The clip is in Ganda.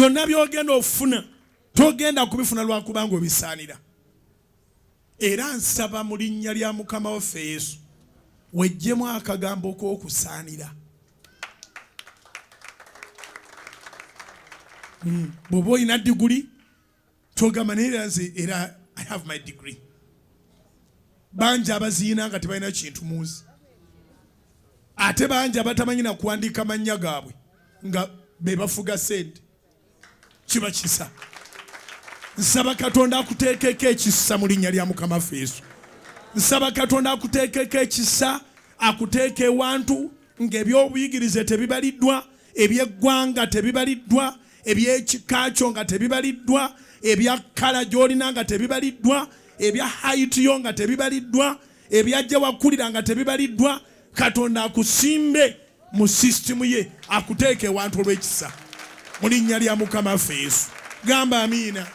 byonna byogenda okufuna togenda kubifuna lwakuba obisanira. Era nsaba mu linnya lya Mukama waffe Yesu wejjemu akagambo k'okusaanira. Bw'oba olina diguli togamba naye nze era I have my degree. Bangi abaziina nga tebalina kintu muzi. Ate bangi abatamanyi na kuwandiika mannya gaabwe nga be bafuga sente. Kiba kisa. Nsaba Katonda akuteekeko ekisa mu linnya lya Mukama waffe Yesu. Nsaba Katonda akuteekeko ekisa, akuteeke ewantu ng'ebyobuyigirize tebibaliddwa, eby'eggwanga tebibaliddwa, eby'ekika kyo nga tebibaliddwa, ebya kkala gy'olina nga tebibaliddwa, ebya hayiti yo nga tebibaliddwa, ebyajja wakulira nga tebibaliddwa. Katonda akusimbe mu sisitimu ye, akuteeke ewantu olw'ekisa mu linnya lya Mukama waffe Yesu. Gamba amiina.